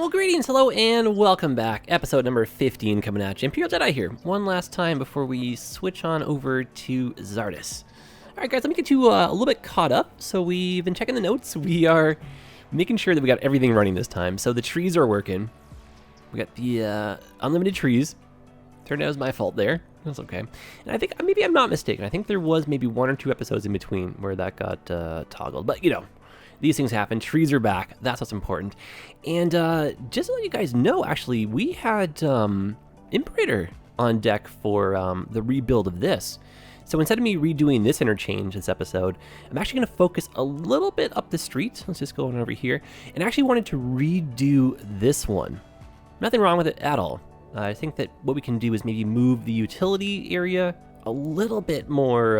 Well, greetings, hello, and welcome back. Episode number 15 coming at you. Imperial Jedi here, one last time before we switch on over to Zardus. All right, guys, let me get you a little bit caught up. So we've been checking the notes. We are making sure that we got everything running this time. So the trees are working. We got the unlimited trees. Turned out it was my fault there. That's okay. And I think, maybe I'm not mistaken, I think there was maybe 1 or 2 episodes in between where that got toggled. But, you know, these things happen. Trees are back. That's what's important. And just to let you guys know, actually, we had Imperator on deck for the rebuild of this. So instead of me redoing this interchange this episode, I'm actually going to focus a little bit up the street. Let's just go on over here. And I actually wanted to redo this one. Nothing wrong with it at all. I think that what we can do is maybe move the utility area a little bit more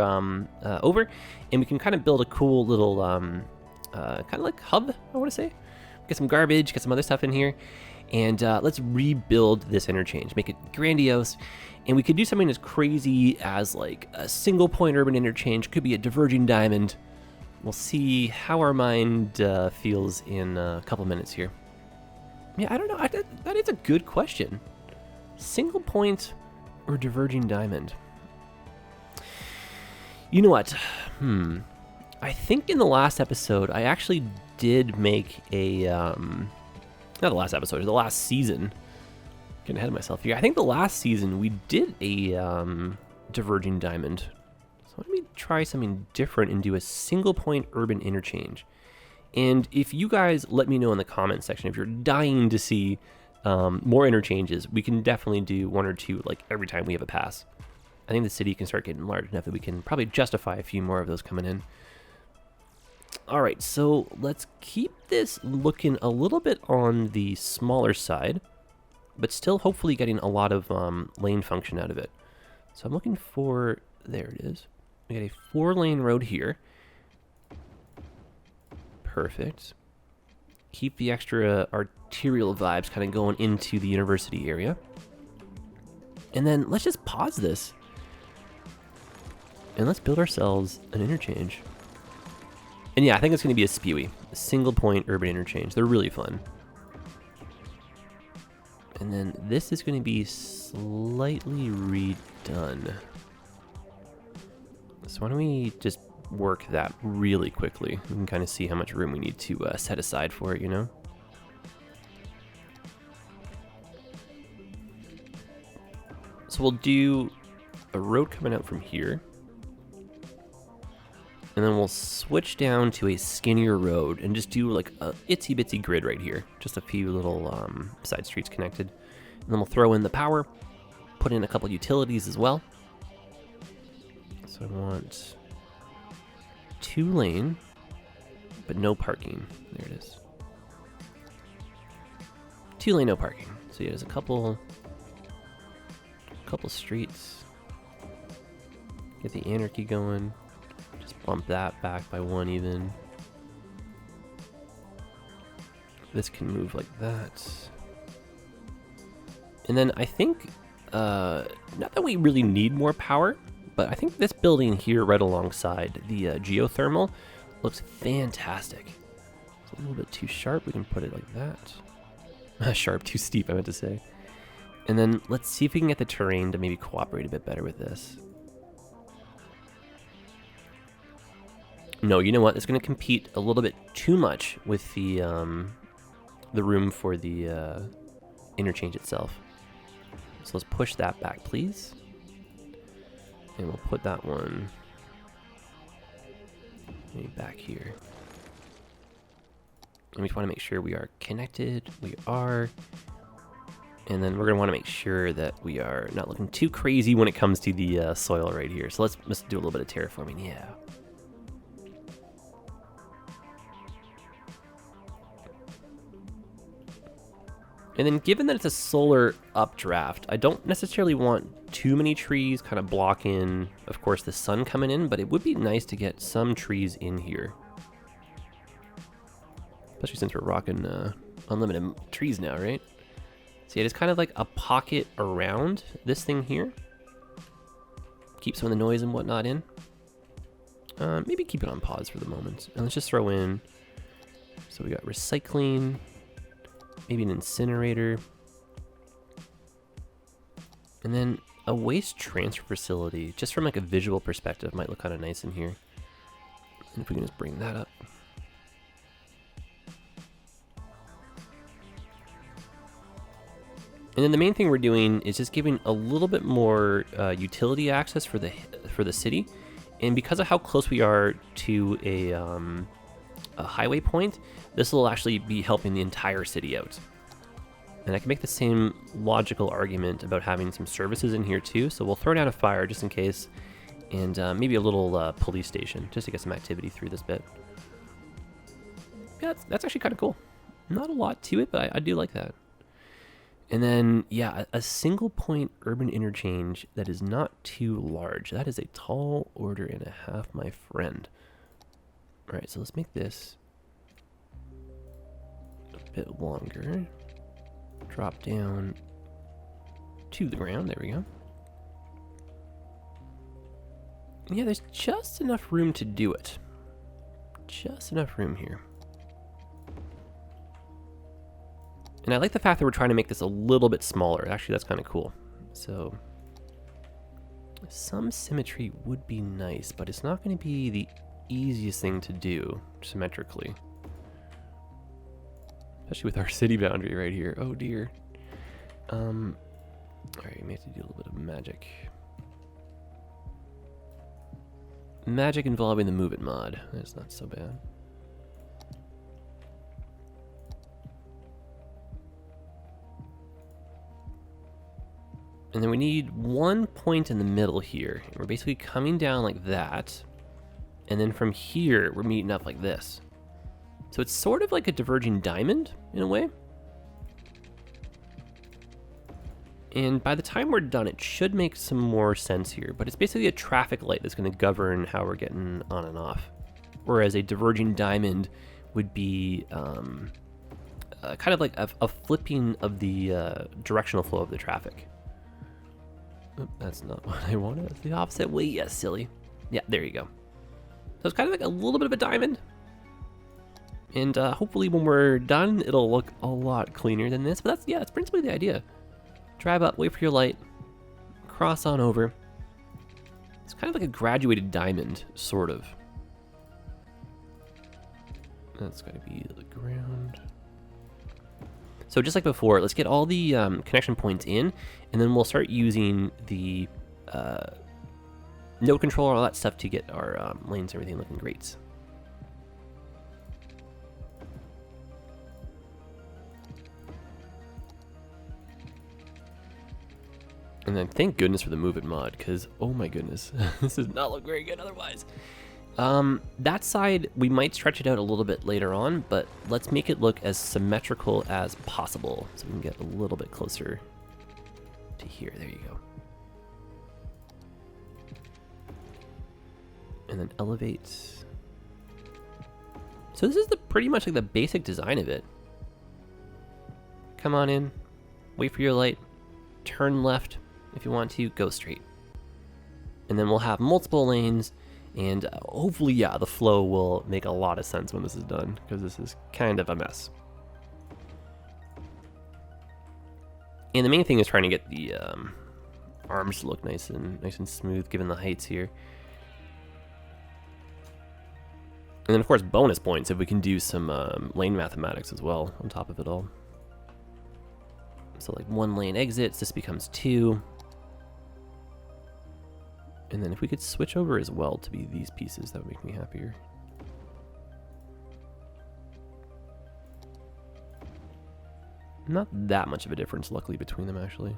over, and we can kind of build a cool little kind of like hub, I want to say. Get some garbage, get some other stuff in here, and let's rebuild this interchange, make it grandiose. And we could do something as crazy as like a single point urban interchange, could be a diverging diamond. We'll see how our mind feels in a couple minutes here. Yeah, I don't know, that is a good question. Single point or diverging diamond? You know what? I think in the last episode, I actually did make a, not the last episode, the last season. Getting ahead of myself here. I think the last season we did a diverging diamond. So let me try something different and do a single point urban interchange. And if you guys let me know in the comment section, if you're dying to see more interchanges, we can definitely do 1 or 2 like every time we have a pass. I think the city can start getting large enough that we can probably justify a few more of those coming in. All right, so let's keep this looking a little bit on the smaller side, but still hopefully getting a lot of lane function out of it. So I'm looking for, there it is. We got a 4-lane road here. Perfect. Keep the extra arterial vibes kind of going into the university area. And then let's just pause this. And let's build ourselves an interchange. And yeah, I think it's going to be a spewy. A single point urban interchange. They're really fun. And then this is going to be slightly redone. So why don't we just work that really quickly. We can kind of see how much room we need to set aside for it, you know? So we'll do a road coming out from here. And then we'll switch down to a skinnier road and just do like a itsy bitsy grid right here. Just a few little side streets connected. And then we'll throw in the power, put in a couple utilities as well. So I want 2-lane, but no parking. There it is. 2-lane, no parking. So yeah, there's a couple streets. Get the anarchy going. Just bump that back by 1 even. This can move like that. And then I think, not that we really need more power, but I think this building here right alongside the geothermal looks fantastic. It's a little bit too sharp. We can put it like that. Sharp, too steep, I meant to say. And then let's see if we can get the terrain to maybe cooperate a bit better with this. No, you know what? It's going to compete a little bit too much with the room for the interchange itself. So let's push that back, please. And we'll put that one maybe back here. And we just want to make sure we are connected. We are. And then we're going to want to make sure that we are not looking too crazy when it comes to the soil right here. So let's do a little bit of terraforming. Yeah. And then given that it's a solar updraft, I don't necessarily want too many trees kind of blocking, of course, the sun coming in, but it would be nice to get some trees in here. Especially since we're rocking unlimited trees now, right? So yeah, it's kind of like a pocket around this thing here. Keep some of the noise and whatnot in. Maybe keep it on pause for the moment. And let's just throw in, so we got recycling. maybe an incinerator, and then a waste transfer facility, just from like a visual perspective, might look kind of nice in here. And if we can just bring that up. And then the main thing we're doing is just giving a little bit more utility access for the city. And because of how close we are to a highway point, this will actually be helping the entire city out. And I can make the same logical argument about having some services in here too. So we'll throw down a fire just in case, and maybe a little police station just to get some activity through this bit. Yeah, that's actually kind of cool. Not a lot to it, but I do like that. And then, yeah, a single point urban interchange that is not too large. That is a tall order and a half, my friend. All right, so let's make this a bit longer. Drop down to the ground. There we go. Yeah, there's just enough room to do it. Just enough room here. And I like the fact that we're trying to make this a little bit smaller. Actually, that's kind of cool. So some symmetry would be nice, but it's not going to be the easiest thing to do symmetrically. Especially with our city boundary right here. Oh dear. Alright, we may have to do a little bit of magic. Magic involving the Move It mod. That's not so bad. And then we need one point in the middle here. And we're basically coming down like that. And then from here, we're meeting up like this. So it's sort of like a diverging diamond, in a way. And by the time we're done, it should make some more sense here. But it's basically a traffic light that's going to govern how we're getting on and off. Whereas a diverging diamond would be kind of like a flipping of the directional flow of the traffic. Oh, that's not what I wanted. That's the opposite way. Yes, silly. Yeah, there you go. So it's kind of like a little bit of a diamond. And hopefully when we're done, it'll look a lot cleaner than this. But that's principally the idea. Drive up, wait for your light, cross on over. It's kind of like a graduated diamond, sort of. That's got to be the ground. So just like before, let's get all the connection points in, and then we'll start using the node controller and all that stuff to get our lanes and everything looking great. And then thank goodness for the Move It mod, because oh my goodness, this does not look very good otherwise. That side, we might stretch it out a little bit later on, but let's make it look as symmetrical as possible so we can get a little bit closer to here. There you go. And then elevate. So this is pretty much like the basic design of it. Come on in, wait for your light, turn left if you want to, go straight. And then we'll have multiple lanes. And hopefully, yeah, the flow will make a lot of sense when this is done, because this is kind of a mess. And the main thing is trying to get the arms to look nice and smooth, given the heights here. And then, of course, bonus points if we can do some lane mathematics as well on top of it all. So, like, 1 lane exits, this becomes 2. And then if we could switch over as well to be these pieces, that would make me happier. Not that much of a difference, luckily, between them, actually.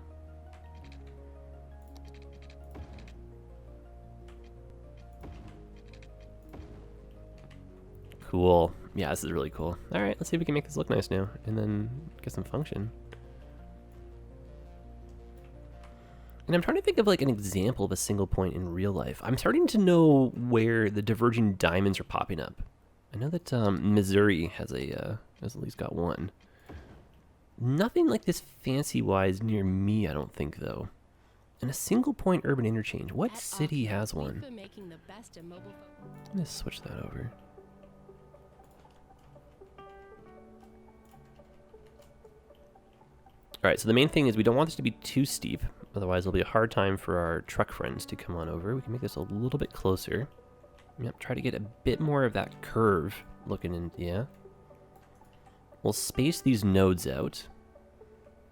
Cool. Yeah, this is really cool. All right, let's see if we can make this look nice now, and then get some function. And I'm trying to think of like an example of a single point in real life. I'm starting to know where the diverging diamonds are popping up. I know that Missouri has at least got one. Nothing like this fancy-wise near me, I don't think, though. And a single point urban interchange. What city has one? I'm gonna switch that over. right, so the main thing is we don't want this to be too steep. Otherwise, it'll be a hard time for our truck friends to come on over. We can make this a little bit closer. Yep, try to get a bit more of that curve looking in, yeah. We'll space these nodes out.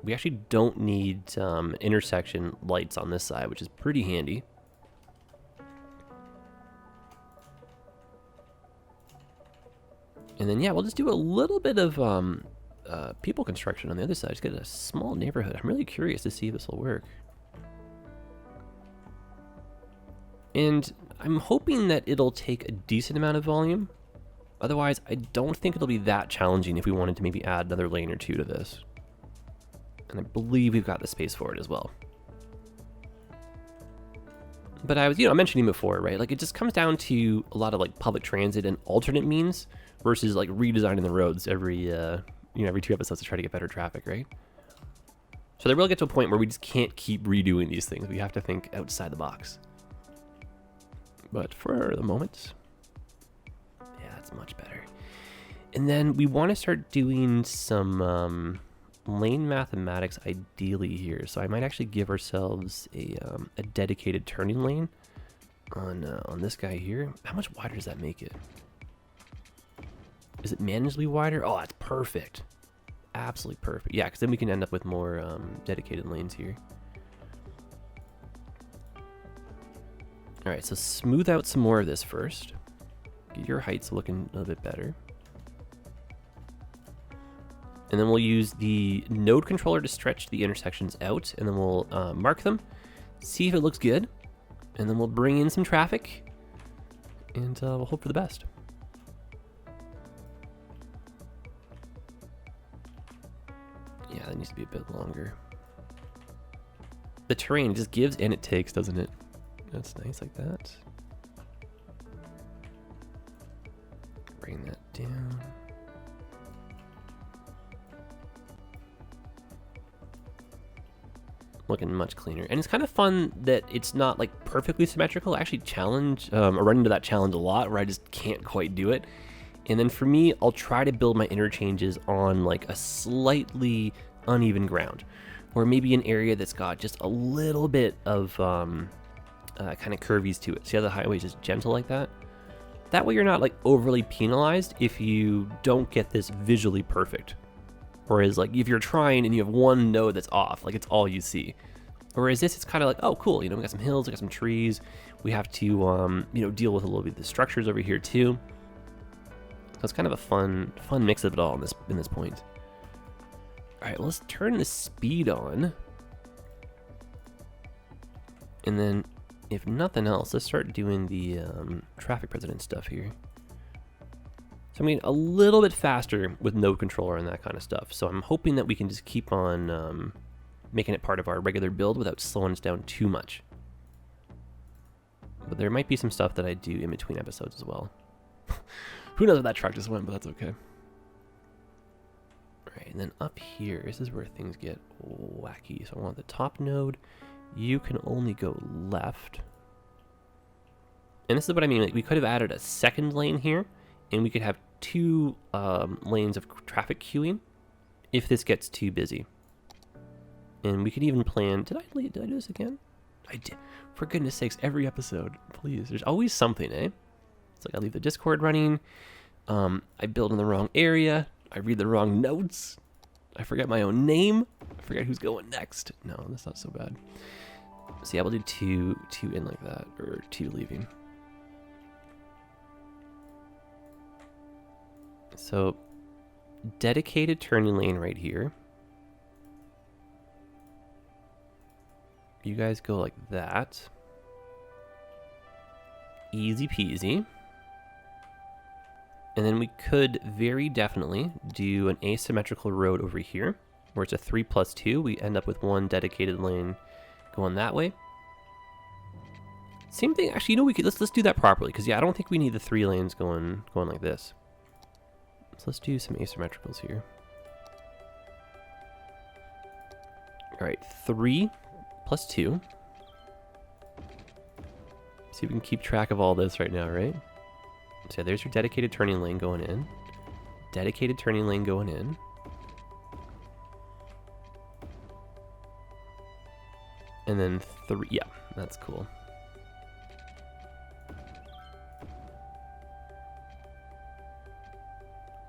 We actually don't need intersection lights on this side, which is pretty handy. And then, yeah, we'll just do a little bit of people construction on the other side. Just get a small neighborhood. I'm really curious to see if this will work. And I'm hoping that it'll take a decent amount of volume. Otherwise, I don't think it'll be that challenging if we wanted to maybe add another lane or two to this. And I believe we've got the space for it as well. But I was, mentioning before, right? Like, it just comes down to a lot of like public transit and alternate means versus like redesigning the roads every 2 episodes to try to get better traffic, right? So they will get to a point where we just can't keep redoing these things. We have to think outside the box. But for the moment, yeah, that's much better. And then we want to start doing some lane mathematics ideally here. So I might actually give ourselves a dedicated turning lane on this guy here. How much wider does that make it? Is it manageably wider? Oh, that's perfect. Absolutely perfect. Yeah, because then we can end up with more dedicated lanes here. All right, so smooth out some more of this first. Get your heights looking a little bit better. And then we'll use the node controller to stretch the intersections out, and then we'll mark them, see if it looks good, and then we'll bring in some traffic, and we'll hope for the best. Yeah, that needs to be a bit longer. The terrain just gives and it takes, doesn't it? That's nice like that. Bring that down. Looking much cleaner. And it's kind of fun that it's not like perfectly symmetrical. I actually run into that challenge a lot where I just can't quite do it. And then for me, I'll try to build my interchanges on like a slightly uneven ground, or maybe an area that's got just a little bit of kind of curvies to it. See how the highway is just gentle like that? That way you're not like overly penalized if you don't get this visually perfect. Whereas like if you're trying and you have one node that's off, like it's all you see. Whereas this, it's kind of like, oh cool, we got some hills, we got some trees. We have to deal with a little bit of the structures over here too. So it's kind of a fun mix of it all in this point. All right, let's turn the speed on. And then if nothing else, let's start doing the traffic president stuff here. So I'm getting a little bit faster with node controller and that kind of stuff. So I'm hoping that we can just keep on making it part of our regular build without slowing us down too much. But there might be some stuff that I do in between episodes as well. Who knows where that truck just went, but that's okay. All right, and then up here, this is where things get wacky. So I want the top node. You can only go left. And this is what I mean. Like, we could have added a second lane here, and we could have 2 lanes of traffic queuing if this gets too busy. And we could even plan... Did I do this again? I did. For goodness sakes, every episode, please. There's always something, eh? It's like I leave the Discord running. I build in the wrong area. I read the wrong notes. I forget my own name. I forget who's going next. No, that's not so bad. So yeah, we'll do two in like that, or 2 leaving. So dedicated turning lane right here. You guys go like that. Easy peasy. And then we could very definitely do an asymmetrical road over here, where it's a 3+2. We end up with 1 dedicated lane going that way. Same thing, actually, we could let's do that properly, because yeah, I don't think we need the 3 lanes going like this. So let's do some asymmetricals here. All right, 3+2. See if we can keep track of all this right now, right? So yeah, there's your dedicated turning lane going in. Dedicated turning lane going in. And then 3, yeah, that's cool.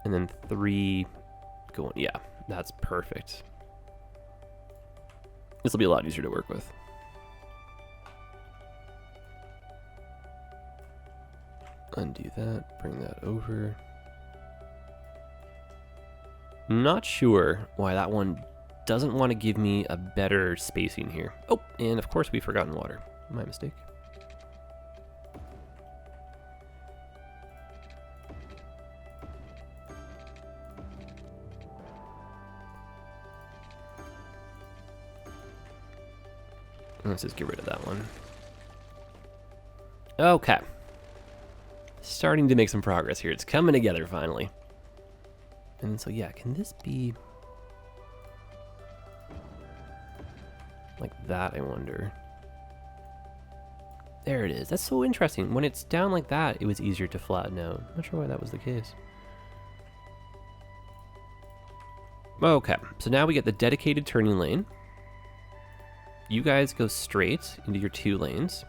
And then 3 going, yeah, that's perfect. This will be a lot easier to work with. Undo that, bring that over. Not sure why that one doesn't want to give me a better spacing here. Oh, and of course we've forgotten water. My mistake. Let's just get rid of that one. Okay. Starting to make some progress here. It's coming together finally. And so yeah, can this be like that, I wonder? There it is. That's so interesting. When it's down like that, it was easier to flatten out. I'm not sure why that was the case. Okay, so now we get the dedicated turning lane. You guys go straight into your 2 lanes.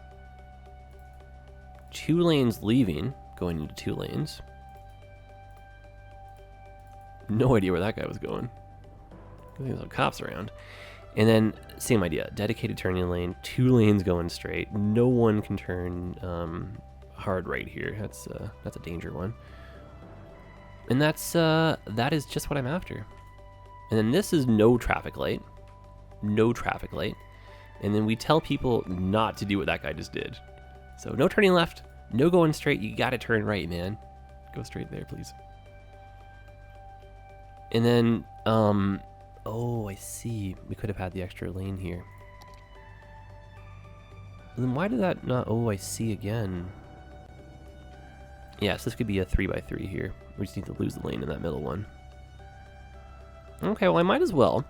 2 lanes leaving, going into 2 lanes. No idea where that guy was going. I think there's some cops around. And then, same idea. Dedicated turning lane, 2 lanes going straight. No one can turn hard right here. That's a danger one. And that is just what I'm after. And then this is no traffic light. No traffic light. And then we tell people not to do what that guy just did. So no turning left, no going straight. You gotta turn right, man. Go straight there, please. And then, oh, I see. We could have had the extra lane here. Then why did that not, oh, I see again. Yes, this could be a 3x3 here. We just need to lose the lane in that middle one. Okay, well, I might as well.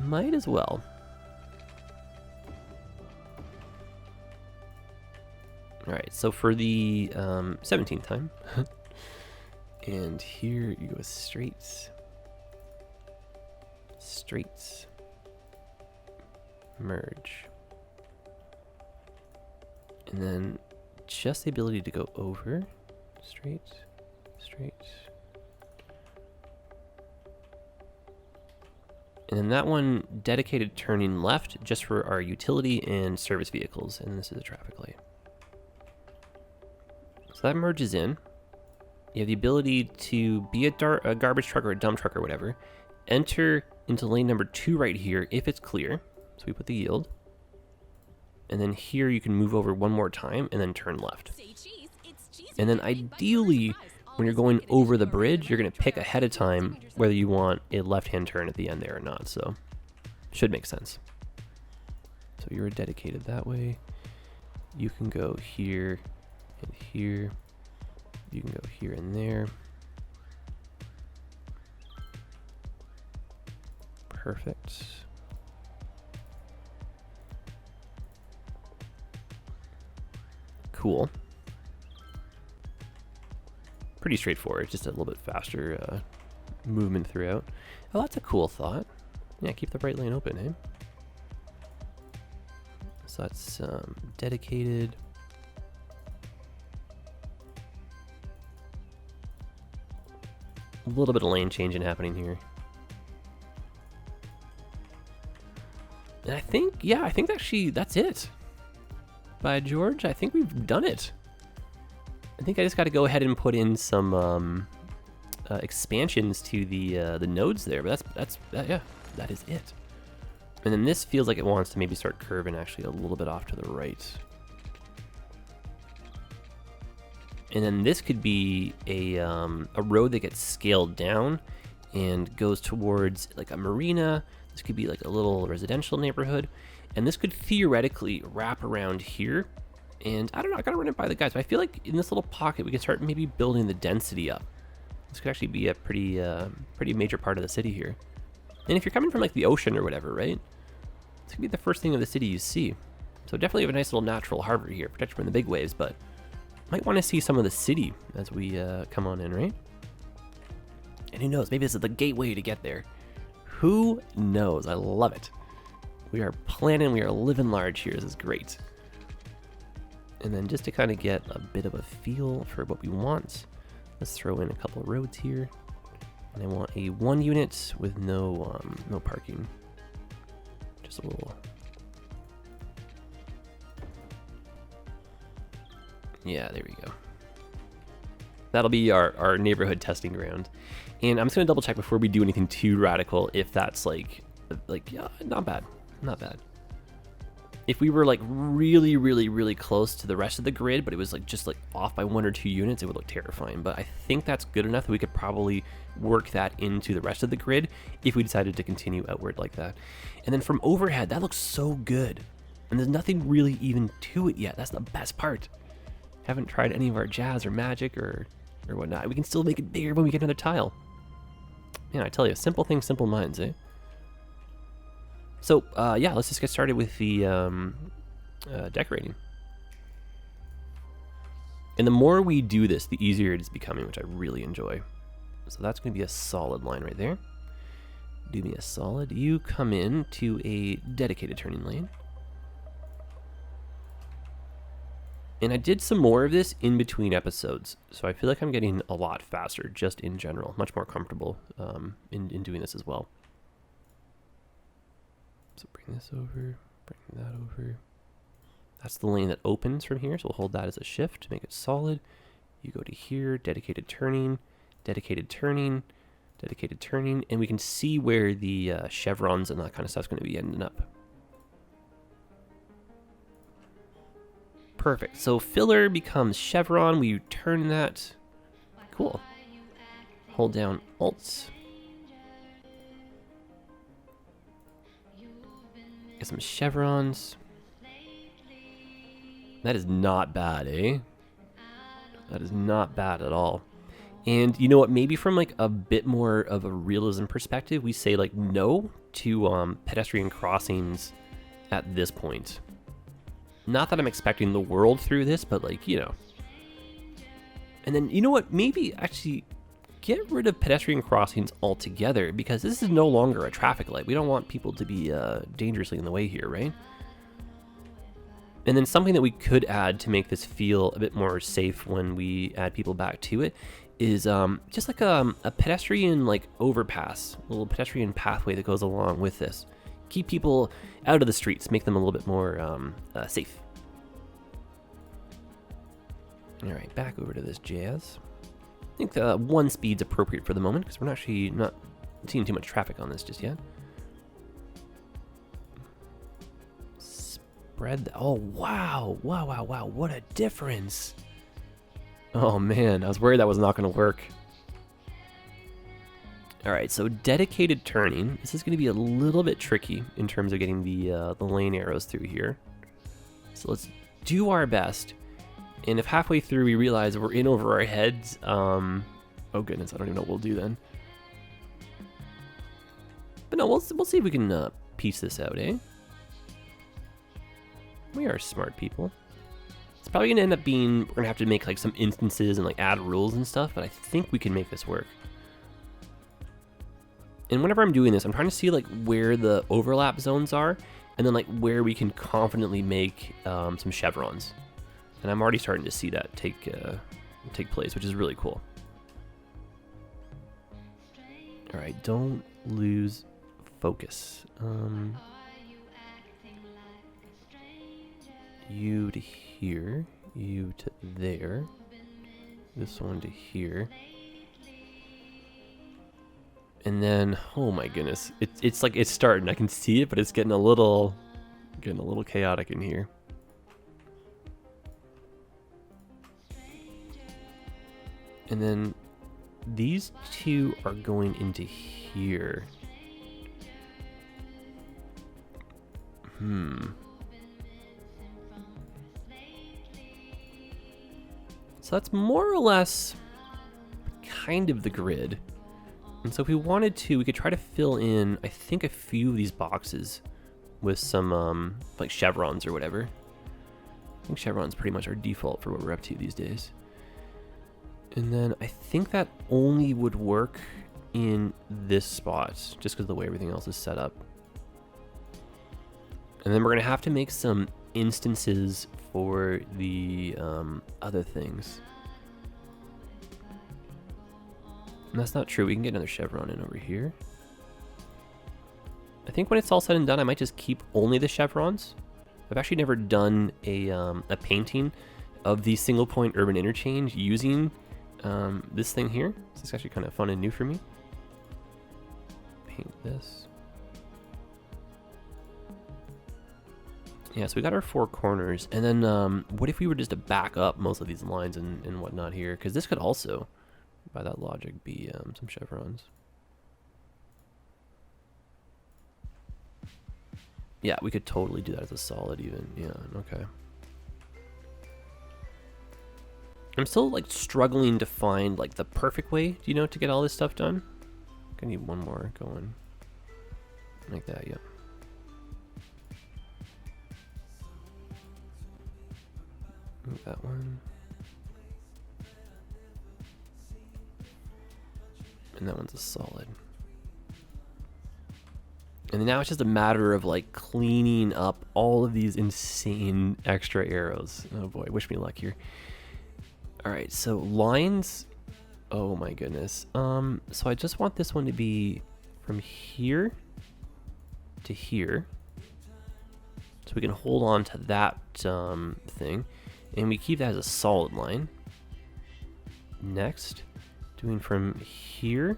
Might as well. All right, so for the 17th time, and here you go straight, merge, and then just the ability to go over, straight, and then that one dedicated turning left just for our utility and service vehicles, and this is a traffic light. So that merges in. You have the ability to be a garbage truck or a dump truck or whatever. Enter into lane number 2 right here if it's clear. So we put the yield. And then here you can move over one more time and then turn left. And then ideally, when you're going over the bridge, you're going to pick ahead of time whether you want a left-hand turn at the end there or not. So should make sense. So you're dedicated that way. You can go here and here. You can go here and there. Perfect. Cool. Pretty straightforward, just a little bit faster movement throughout. Oh, that's a cool thought. Yeah, keep the right lane open, eh? So that's dedicated. A little bit of lane changing happening here. And I think, yeah, I think actually that's it. By George, I think we've done it. I think I just got to go ahead and put in some expansions to the nodes there, but yeah, that is it. And then this feels like it wants to maybe start curving actually a little bit off to the right. And then this could be a road that gets scaled down and goes towards like a marina. This could be like a little residential neighborhood. And this could theoretically wrap around here. And I don't know, I gotta run it by the guys, but I feel like in this little pocket, we can start maybe building the density up. This could actually be a pretty major part of the city here. And if you're coming from like the ocean or whatever, right? This could be the first thing of the city you see. So definitely have a nice little natural harbor here, protected from the big waves, but might want to see some of the city as we come on in, right? And who knows, maybe this is the gateway to get there. Who knows? I love it. We are planning, we are living large here. This is great. And then just to kind of get a bit of a feel for what we want, let's throw in a couple of roads here. And I want a 1 unit with no parking. Just a little. Yeah, there we go. That'll be our neighborhood testing ground. And I'm just gonna double check before we do anything too radical if that's like yeah, not bad, not bad. If we were like really, really, really close to the rest of the grid, but it was like just like off by 1 or 2 units, it would look terrifying. But I think that's good enough that we could probably work that into the rest of the grid if we decided to continue outward like that. And then from overhead, that looks so good. And there's nothing really even to it yet. That's the best part. Haven't tried any of our jazz or magic or whatnot. We can still make it bigger when we get another tile. Man, I tell you, simple things, simple minds, eh? So, yeah, let's just get started with the decorating. And the more we do this, the easier it is becoming, which I really enjoy. So that's going to be a solid line right there. Do me a solid. You come in to a dedicated turning lane. And I did some more of this in between episodes, so I feel like I'm getting a lot faster just in general, much more comfortable in doing this as well. So bring this over, bring that over. That's the lane that opens from here, so we'll hold that as a shift to make it solid. You go to here, dedicated turning, dedicated turning, dedicated turning, and we can see where the chevrons and that kind of stuff is going to be ending up. Perfect. So filler becomes chevron. We turn that. Cool. Hold down Alt. Get some chevrons. That is not bad, eh? That is not bad at all. And you know what? Maybe from like a bit more of a realism perspective, we say like no to pedestrian crossings at this point. Not that I'm expecting the world through this, but like, you know. And then, you know what? Maybe actually get rid of pedestrian crossings altogether, because this is no longer a traffic light. We don't want people to be dangerously in the way here, right? And then something that we could add to make this feel a bit more safe when we add people back to it is just like a pedestrian like overpass, a little pedestrian pathway that goes along with this. Keep people out of the streets, make them a little bit more safe. All right, back over to this jazz. I think the 1 speed's appropriate for the moment because we're actually not seeing too much traffic on this just yet. Spread. Oh, wow. Wow, wow, wow. What a difference. Oh, man. I was worried that was not going to work. All right, so dedicated turning. This is going to be a little bit tricky in terms of getting the lane arrows through here. So let's do our best. And if halfway through we realize we're in over our heads, oh goodness, I don't even know what we'll do then. But no, we'll see if we can piece this out, eh? We are smart people. It's probably gonna end up being, we're gonna have to make like some instances and like add rules and stuff, but I think we can make this work. And whenever I'm doing this, I'm trying to see like where the overlap zones are, and then like where we can confidently make some chevrons. And I'm already starting to see that take place, which is really cool. All right, don't lose focus. You to here, you to there, this one to here. And then, oh my goodness, it's like it's starting. I can see it, but it's getting a little chaotic in here. And then these two are going into here. So that's more or less kind of the grid. And so if we wanted to, we could try to fill in, I think, a few of these boxes with some like chevrons or whatever. I think chevrons pretty much our default for what we're up to these days. And then I think that only would work in this spot, just because of the way everything else is set up. And then we're going to have to make some instances for the other things. And that's not true. We can get another chevron in over here. I think when it's all said and done, I might just keep only the chevrons. I've actually never done a painting of the single point urban interchange using this thing here. So it's actually kind of fun and new for me. Paint this. Yeah, so we got our 4 corners. And then what if we were just to back up most of these lines and whatnot here? Because this could also, by that logic, be some chevrons. Yeah, we could totally do that as a solid even. Yeah, okay. I'm still like struggling to find like the perfect way, you know, to get all this stuff done. I need one more going. Like that, yep. Move that one. And that one's a solid. And now it's just a matter of like cleaning up all of these insane extra arrows. Oh boy, wish me luck here. All right, so lines. Oh my goodness. So I just want this one to be from here to here. So we can hold on to that thing. And we keep that as a solid line. Next, doing from here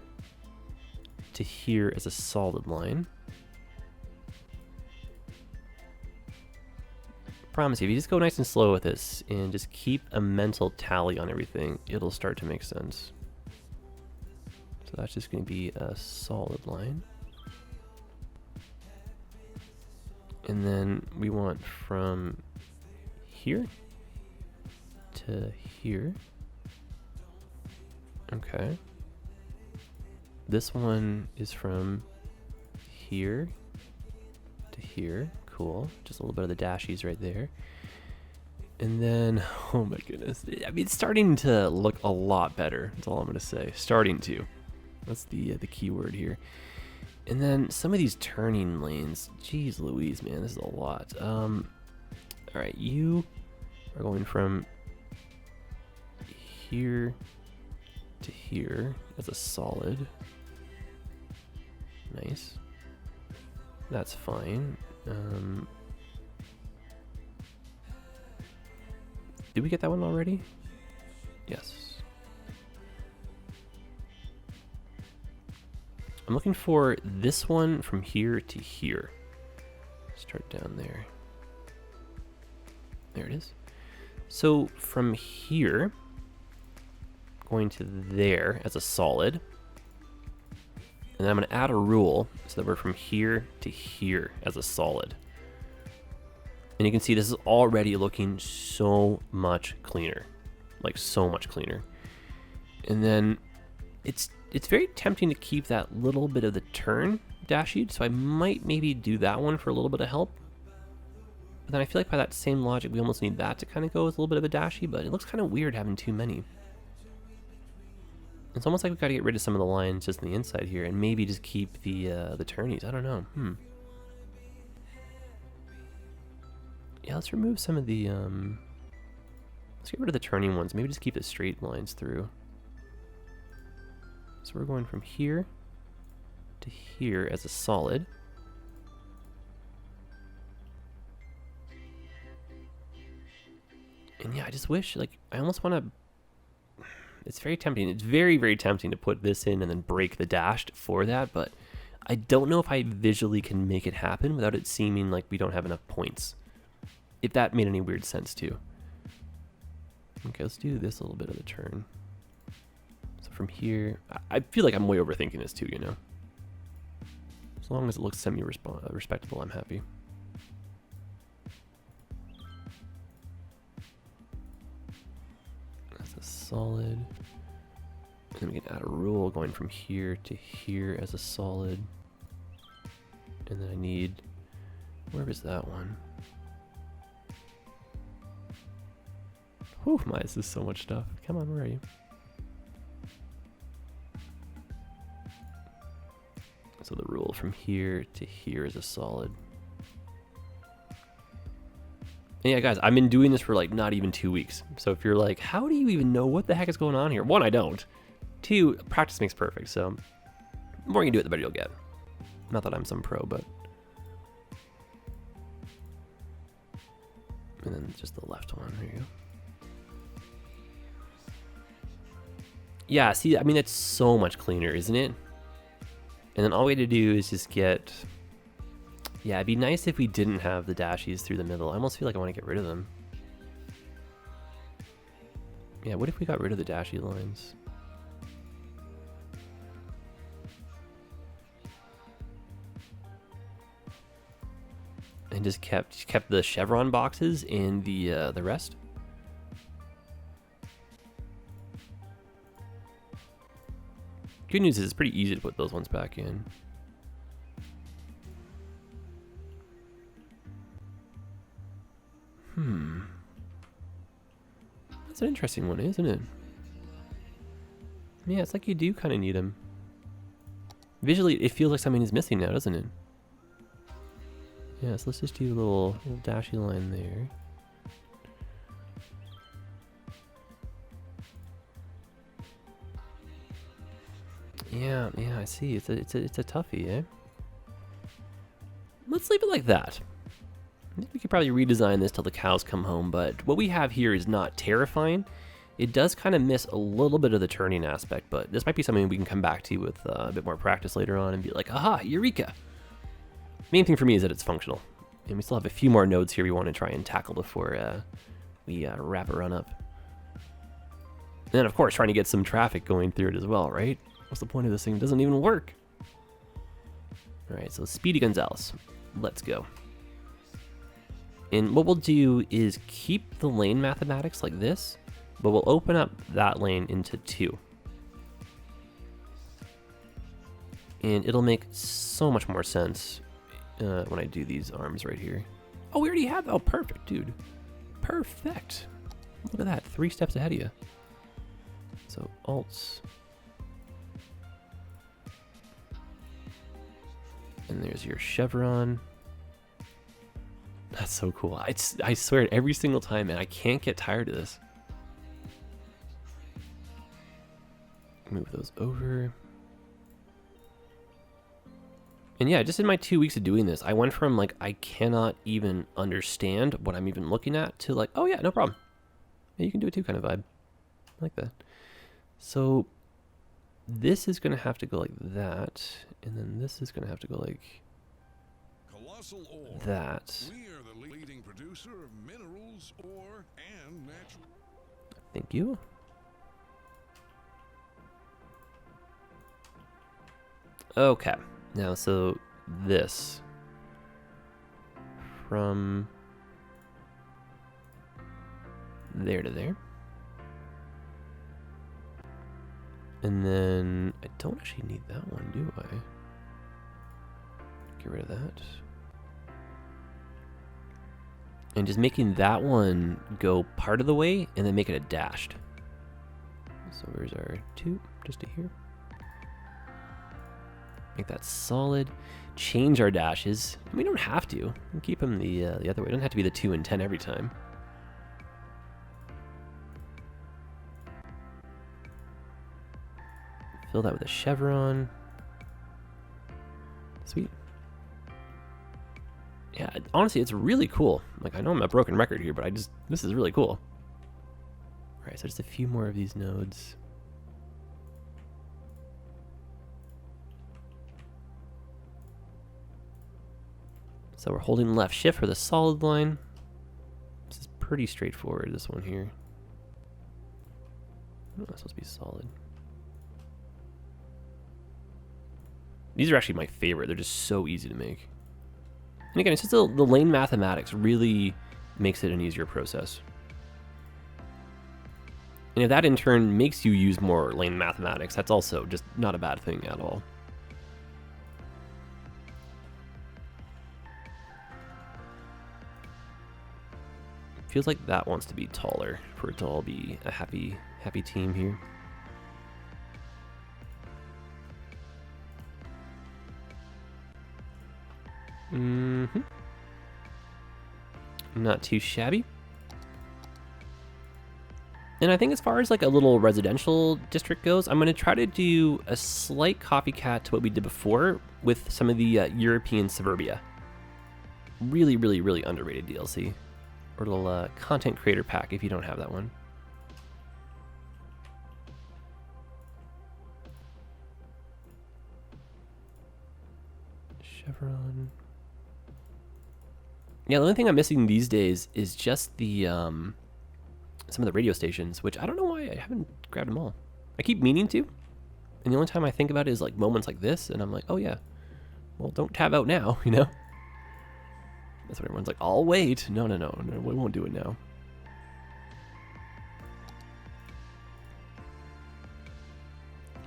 to here as a solid line. Promise you, if you just go nice and slow with this and just keep a mental tally on everything, it'll start to make sense. So that's just going to be a solid line. And then we want from here to here. Okay. This one is from here to here. Cool. Just a little bit of the dashies right there. And then, oh my goodness. I mean, it's starting to look a lot better. That's all I'm going to say. Starting to. That's the key word here. And then some of these turning lanes. Jeez Louise, man. This is a lot. All right. You are going from here to here as a solid. Nice. That's fine. Did we get that one already? Yes. I'm looking for this one from here to here. Start down there. There it is. So from here, going to there as a solid. And then I'm going to add a rule so that we're from here to here as a solid. And you can see this is already looking so much cleaner. Like so much cleaner. And then it's very tempting to keep that little bit of the turn dashed. So I might maybe do that one for a little bit of help. But then I feel like by that same logic, we almost need that to kind of go with a little bit of a dashy. But it looks kind of weird having too many. It's almost like we've got to get rid of some of the lines just on the inside here and maybe just keep the turnies. I don't know. Yeah, let's remove some of the... let's get rid of the turning ones. Maybe just keep the straight lines through. So we're going from here to here as a solid. And yeah, I just wish, like, I almost want to... It's very tempting. It's very, very tempting to put this in and then break the dashed for that, but I don't know if I visually can make it happen without it seeming like we don't have enough points. If that made any weird sense too. Okay, let's do this a little bit of the turn. So from here, I feel like I'm way overthinking this too, you know? As long as it looks semi-respectable, I'm happy. That's a solid. And then we can add a rule going from here to here as a solid. And then I need, where was that one? Whew, this is so much stuff. Come on, where are you? So the rule from here to here is a solid. And yeah, guys, I've been doing this for like not even 2 weeks. So if you're like, how do you even know what the heck is going on here? One, I don't. Two, practice makes perfect. So the more you do it, the better you'll get. Not that I'm some pro, but. And then just the left one. There you go. Yeah, see, I mean, it's so much cleaner, isn't it? And then all we had to do is just get... Yeah, it'd be nice if we didn't have the dashes through the middle. I almost feel like I want to get rid of them. Yeah, what if we got rid of the dashy lines? And just kept the chevron boxes in the rest? Good news is it's pretty easy to put those ones back in. That's an interesting one, isn't it? Yeah, it's like you do kind of need them. Visually, it feels like something is missing now, doesn't it? Yeah, so let's just do a little dashy line there. Yeah, I see. It's a toughie, eh? Let's leave it like that. I think we could probably redesign this till the cows come home, but what we have here is not terrifying. It does kind of miss a little bit of the turning aspect, but this might be something we can come back to with a bit more practice later on and be like, aha, eureka! Main thing for me is that it's functional. And we still have a few more nodes here we want to try and tackle before we wrap a run up. And then, of course, trying to get some traffic going through it as well, right? What's the point of this thing? It doesn't even work. All right, so Speedy Gonzalez. Let's go. And what we'll do is keep the lane mathematics like this, but we'll open up that lane into 2. And it'll make so much more sense when I do these arms right here. Oh, we already have, oh, perfect, dude. Perfect. Look at that, 3 steps ahead of you. So alts. And there's your chevron. That's so cool. I swear it every single time, man. I can't get tired of this. Move those over. And yeah, just in my 2 weeks of doing this, I went from like, I cannot even understand what I'm even looking at to like, oh yeah, no problem. Yeah, you can do it too kind of vibe. I like that. So this is going to have to go like that. And then this is going to have to go like that. We are the leading producer of minerals, ore, and natural. Thank you. Okay. Now, so this from there to there. And then I don't actually need that one, do I? Get rid of that. And just making that one go part of the way and then make it a dashed. So where's our 2? Just to here. Make that solid. Change our dashes. We don't have to. We can keep them the other way. It doesn't have to be the 2 and 10 every time. Fill that with a chevron. Sweet. Yeah, honestly, it's really cool. Like, I know I'm a broken record here, but this is really cool. All right, so just a few more of these nodes. So we're holding left shift for the solid line. This is pretty straightforward, this one here. Oh, that's supposed to be solid. These are actually my favorite. They're just so easy to make. And again, it's just the lane mathematics really makes it an easier process. And if that in turn makes you use more lane mathematics, that's also just not a bad thing at all. Feels like that wants to be taller for it to all be a happy team here. Not too shabby. And I think as far as like a little residential district goes, I'm going to try to do a slight copycat to what we did before with some of the European suburbia. Really, really, really underrated DLC. Or little content creator pack if you don't have that one. Chevron. Yeah, the only thing I'm missing these days is just the some of the radio stations, which I don't know why I haven't grabbed them all. I keep meaning to, and the only time I think about it is like moments like this, and I'm like, oh yeah, well don't tab out now, you know? That's what everyone's like, I'll wait. No, we won't do it now.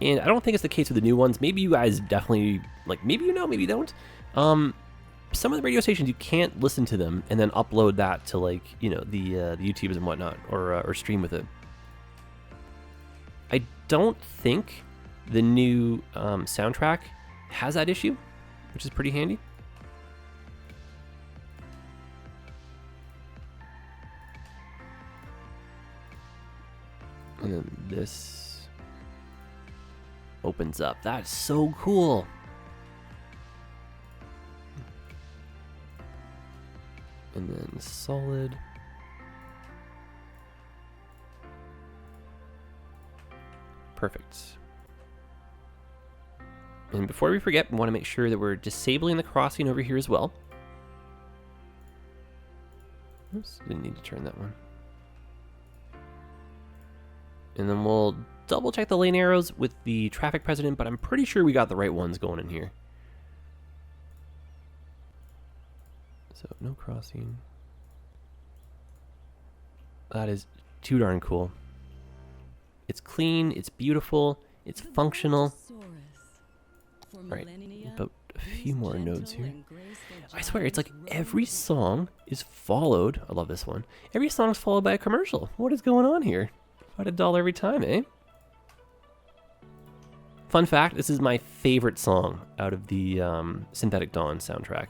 And I don't think it's the case with the new ones. Maybe you guys definitely, like, maybe you know, maybe you don't. Some of the radio stations, you can't listen to them and then upload that to, like, you know, the YouTubers and whatnot, or stream with it. I don't think the new soundtrack has that issue, which is pretty handy. And then this opens up. That's so cool. And then solid. Perfect. And before we forget, we want to make sure that we're disabling the crossing over here as well. Oops, didn't need to turn that one. And then we'll double check the lane arrows with the traffic president, but I'm pretty sure we got the right ones going in here. So no crossing. That is too darn cool. It's clean, it's beautiful, it's functional. Alright, about a few more nodes here. I swear, it's like every song is followed. I love this one. Every song is followed by a commercial. What is going on here? About $1 every time, eh? Fun fact, this is my favorite song out of the Synthetic Dawn soundtrack.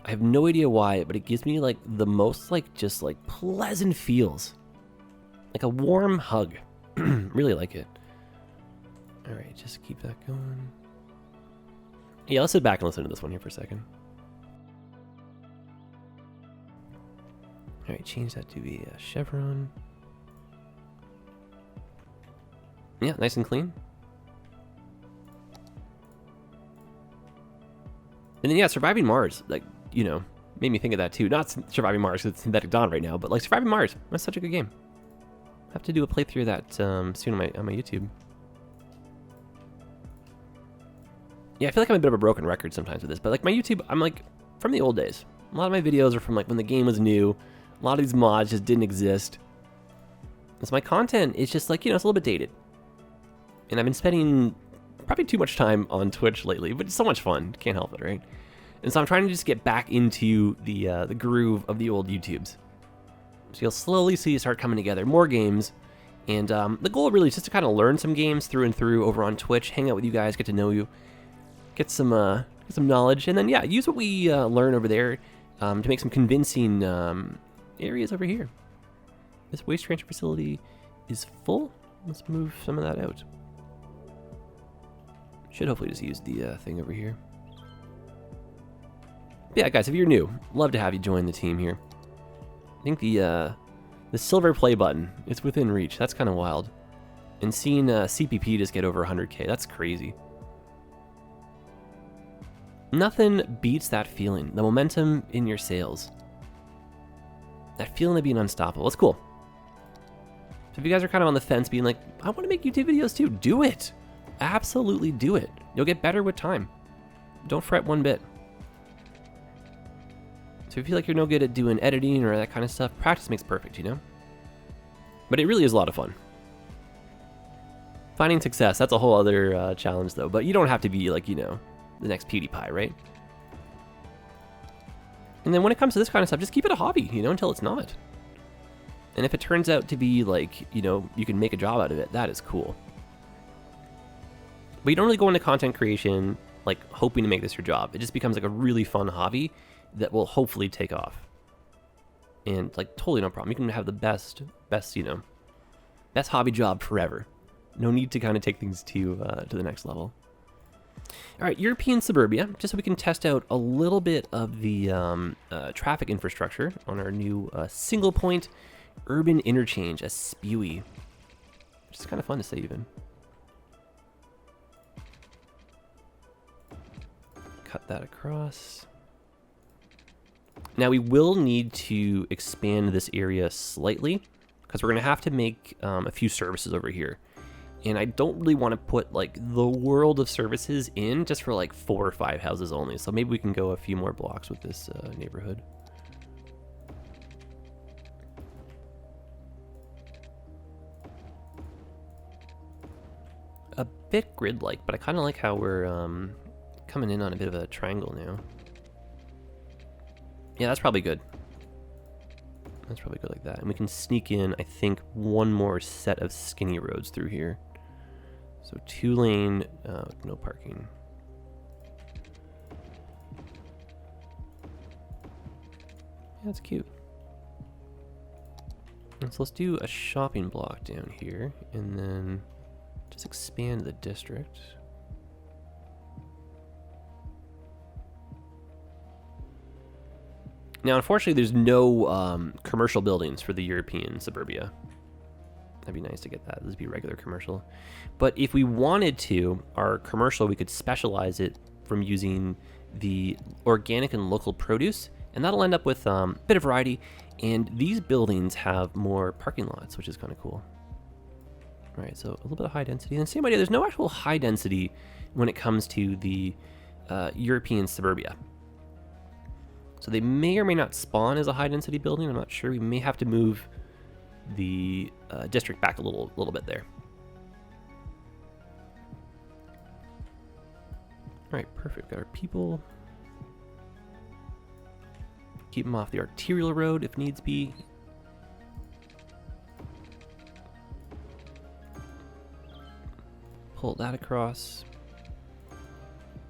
I have no idea why, but it gives me like the most like just like pleasant feels. Like a warm hug. Really like it. Alright, just keep that going. Yeah, let's sit back and listen to this one here for a second. Alright, change that to be a chevron. Yeah, nice and clean. And then yeah, Surviving Mars, like, you know, made me think of that too. Not Surviving Mars, because it's Synthetic Dawn right now, but like Surviving Mars, that's such a good game. I have to do a playthrough of that soon on my YouTube. Yeah, I feel like I'm a bit of a broken record sometimes with this, but like my YouTube, I'm like, from the old days. A lot of my videos are from like when the game was new. A lot of these mods just didn't exist. And so my content is just like, you know, it's a little bit dated. And I've been spending probably too much time on Twitch lately, but it's so much fun. Can't help it, right? And so I'm trying to just get back into the groove of the old YouTubes. So you'll slowly see it start coming together. More games. And the goal really is just to kind of learn some games through and through over on Twitch, hang out with you guys, get to know you, get some knowledge, and then, yeah, use what we learn over there to make some convincing areas over here. This waste transfer facility is full. Let's move some of that out. Should hopefully just use the thing over here. But yeah, guys, if you're new, love to have you join the team here. I think the silver play button is within reach. That's kind of wild. And seeing CPP just get over 100K, that's crazy. Nothing beats that feeling. The momentum in your sales. That feeling of being unstoppable. It's cool. So if you guys are kind of on the fence being like, I want to make YouTube videos too, do it. Absolutely do it. You'll get better with time. Don't fret one bit. So if you feel like you're no good at doing editing or that kind of stuff, practice makes perfect, you know? But it really is a lot of fun. Finding success, that's a whole other challenge though. But you don't have to be like, you know, the next PewDiePie, right? And then when it comes to this kind of stuff, just keep it a hobby, you know, until it's not. And if it turns out to be like, you know, you can make a job out of it, that is cool. But you don't really go into content creation like hoping to make this your job. It just becomes like a really fun hobby that will hopefully take off. and like totally no problem. You can have the best, you know, best hobby job forever. No need to kind of take things to the next level. All right, European suburbia, just so we can test out a little bit of the traffic infrastructure on our new single point urban interchange, a spewy. Which is kind of fun to say even. Cut that across. Now we will need to expand this area slightly because we're going to have to make a few services over here. And I don't really want to put like the world of services in just for like 4 or 5 houses only. So maybe we can go a few more blocks with this neighborhood. A bit grid-like, but I kind of like how we're coming in on a bit of a triangle now. Yeah, that's probably good. That's probably good like that. And we can sneak in, I think, one more set of skinny roads through here. So 2-lane, no parking. Yeah, that's cute. And so let's do a shopping block down here, and then just expand the district. Now, unfortunately, there's no commercial buildings for the European suburbia. That'd be nice to get that. This would be regular commercial. But if we wanted to, our commercial, we could specialize it from using the organic and local produce, and that'll end up with a bit of variety. And these buildings have more parking lots, which is kind of cool. All right, so a little bit of high density. And same idea, there's no actual high density when it comes to the European suburbia. So they may or may not spawn as a high density building. I'm not sure. We may have to move the district back a little bit there. All right, perfect. Got our people. Keep them off the arterial road if needs be. Pull that across.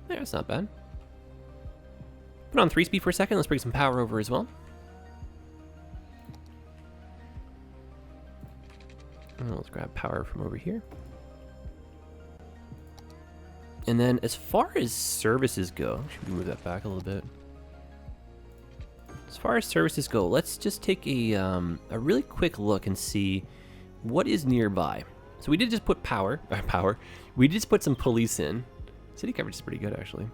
There, that's not bad. Put on 3-speed for a second. Let's bring some power over as well. And let's grab power from over here. And then as far as services go, should we move that back a little bit? As far as services go, let's just take a really quick look and see what is nearby. So we did just put power. We did just put some police in. City coverage is pretty good, actually.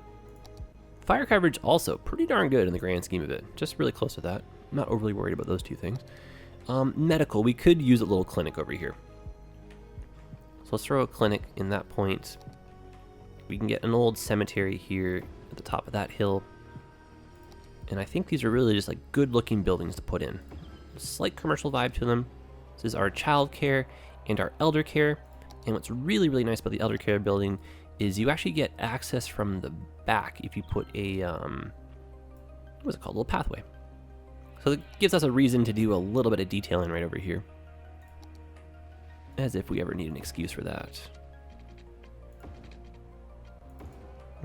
Fire coverage also pretty darn good in the grand scheme of it. Just really close to that. I'm not overly worried about those two things. Medical, we could use a little clinic over here. So let's throw a clinic in that point. We can get an old cemetery here at the top of that hill. And I think these are really just like good looking buildings to put in. A slight commercial vibe to them. This is our child care and our elder care. And what's really, really nice about the elder care building is you actually get access from the back if you put a, what's it called, a little pathway. So it gives us a reason to do a little bit of detailing right over here. As if we ever need an excuse for that.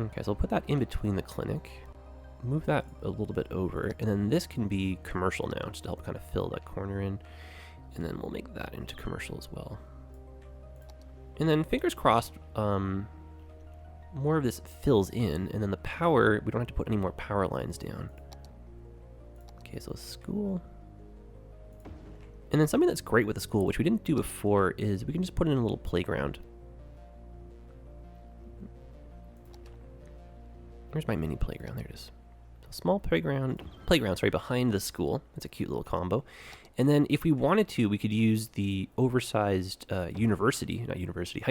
Okay, so I'll put that in between the clinic. Move that a little bit over, and then this can be commercial now, just to help kind of fill that corner in. And then we'll make that into commercial as well. And then fingers crossed, more of this fills in, and then the power, we don't have to put any more power lines down. Okay, so school. And then something that's great with the school, which we didn't do before, is we can just put in a little playground. Where's my mini playground? There it is. So small playground, behind the school. That's a cute little combo. And then if we wanted to, we could use the oversized high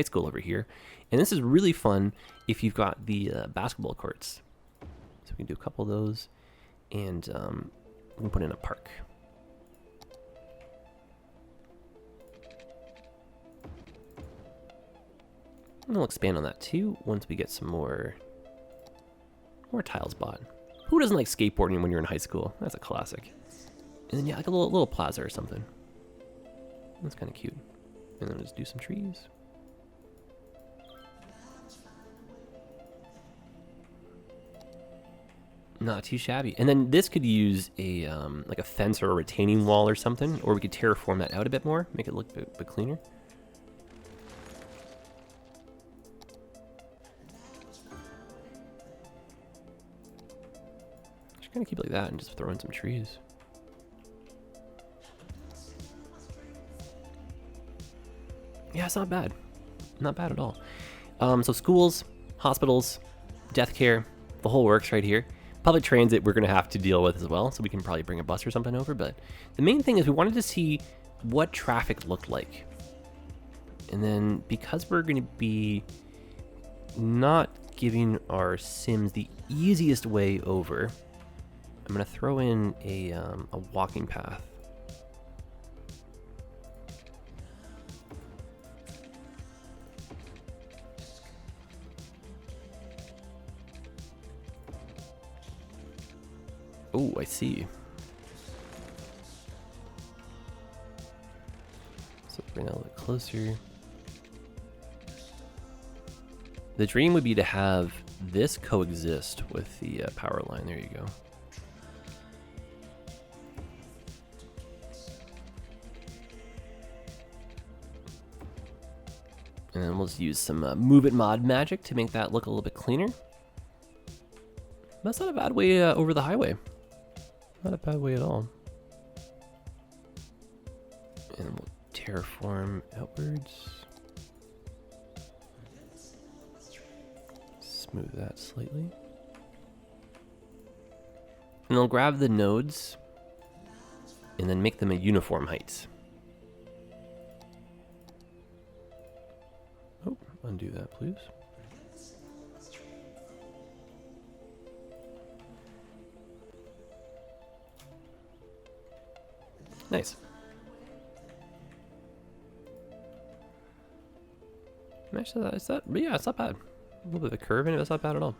school over here. And this is really fun if you've got the basketball courts. So we can do a couple of those, and we can put in a park. And we'll expand on that too once we get some more tiles bought. Who doesn't like skateboarding when you're in high school? That's a classic. And then yeah, like a little plaza or something. That's kind of cute. And then just do some trees. Not too shabby. And then this could use a like a fence or a retaining wall or something, or we could terraform that out a bit more, make it look a bit cleaner. Just kind of keep it like that and just throw in some trees. Yeah, it's not bad. Not bad at all. So schools, hospitals, death care, the whole works right here. Public transit we're going to have to deal with as well, so we can probably bring a bus or something over. But the main thing is we wanted to see what traffic looked like. And then because we're going to be not giving our Sims the easiest way over, I'm going to throw in a walking path. Oh, I see. So bring that a little closer. The dream would be to have this coexist with the power line. There you go. And then we'll just use some move it mod magic to make that look a little bit cleaner. That's not a bad way over the highway. Not a bad way at all. And then we'll terraform outwards. Smooth that slightly. And I'll grab the nodes and then make them a uniform height. Oh, undo that, please. Nice. Actually, yeah, it's not bad. A little bit of a curve in it, that's not bad at all.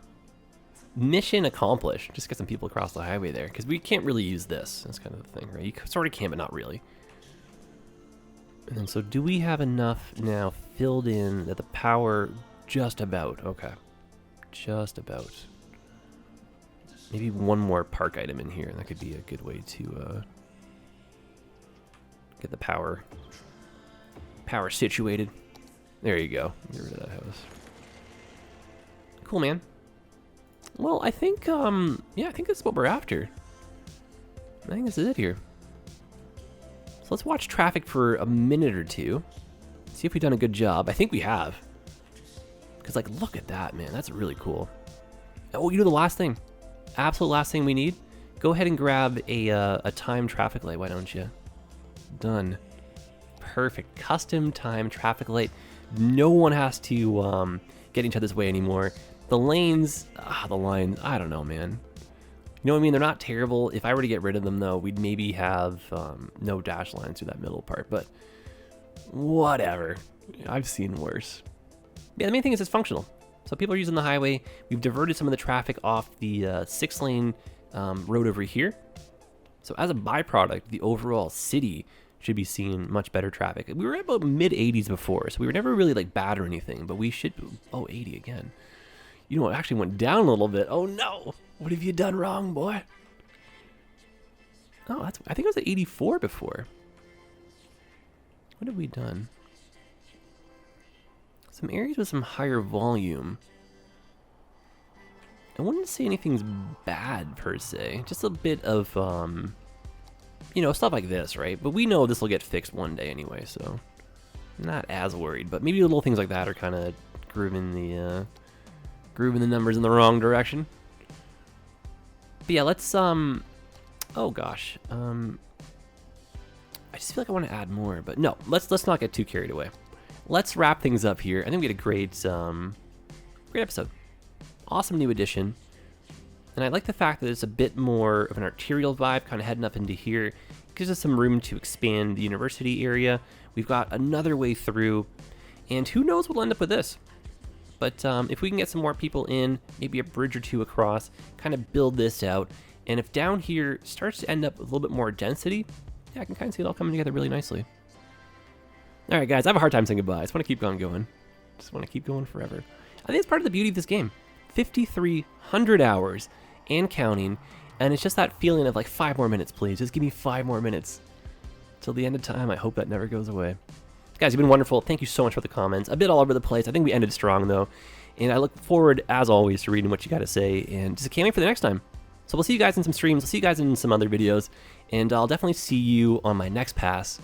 Mission accomplished. Just get some people across the highway there, because we can't really use this. That's kind of the thing, right? You sort of can, but not really. And then, so do we have enough now filled in that the power just about? Okay. Just about. Maybe one more park item in here, and that could be a good way to get the power situated. There you go. Get rid of that house. Cool, man. Well, I think, yeah, I think that's what we're after. I think this is it here. So let's watch traffic for a minute or two. See if we've done a good job. I think we have. Because, like, look at that, man. That's really cool. Oh, you know the last thing. Absolute last thing we need? Go ahead and grab a timed traffic light, why don't you? Done. Perfect. Custom time traffic light. No one has to get each other's way anymore. The lanes, the lines, I don't know, man. You know what I mean? They're not terrible. If I were to get rid of them, though, we'd maybe have no dash lines through that middle part. But whatever. I've seen worse. Yeah, the main thing is it's functional. So people are using the highway. We've diverted some of the traffic off the 6-lane road over here. So as a byproduct, the overall city should be seeing much better traffic. We were at about mid-80s before, so we were never really like bad or anything, but we should, oh, 80 again. You know, it actually went down a little bit. Oh no, what have you done wrong, boy? Oh, I think it was at 84 before. What have we done? Some areas with some higher volume. I wouldn't say anything's bad per se, just a bit of, you know, stuff like this, right? But we know this will get fixed one day anyway, so not as worried. But maybe little things like that are kind of grooving the numbers in the wrong direction. But yeah, let's oh gosh, I just feel like I want to add more, but no, let's not get too carried away. Let's wrap things up here. I think we had a great episode. Awesome new addition. And I like the fact that it's a bit more of an arterial vibe, kind of heading up into here. It gives us some room to expand the university area. We've got another way through, and who knows what we'll end up with this. But if we can get some more people in, maybe a bridge or two across, kind of build this out. And if down here starts to end up with a little bit more density, yeah, I can kind of see it all coming together really nicely. All right, guys, I have a hard time saying goodbye. I just want to keep on going. Just want to keep going forever. I think it's part of the beauty of this game. 5,300 hours, and counting, and it's just that feeling of like 5 more minutes, please. Just give me 5 more minutes till the end of time. I hope that never goes away. Guys, you've been wonderful. Thank you so much for the comments. A bit all over the place. I think we ended strong though, and I look forward as always to reading what you got to say, and just can't wait for the next time. So we'll see you guys in some streams. We'll see you guys in some other videos, and I'll definitely see you on my next pass.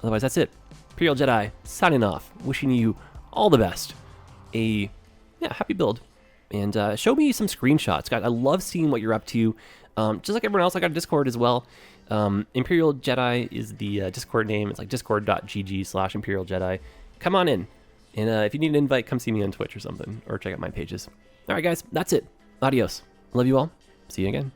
Otherwise, that's it. Imperial Jedi signing off, wishing you all the best. Happy build. And show me some screenshots, guys. I love seeing what you're up to. Just like everyone else, I got a Discord as well. Imperial Jedi is the Discord name. It's like discord.gg/Imperial Jedi. Come on in. And if you need an invite, come see me on Twitch or something, or check out my pages. All right, guys, that's it. Adios. Love you all. See you again.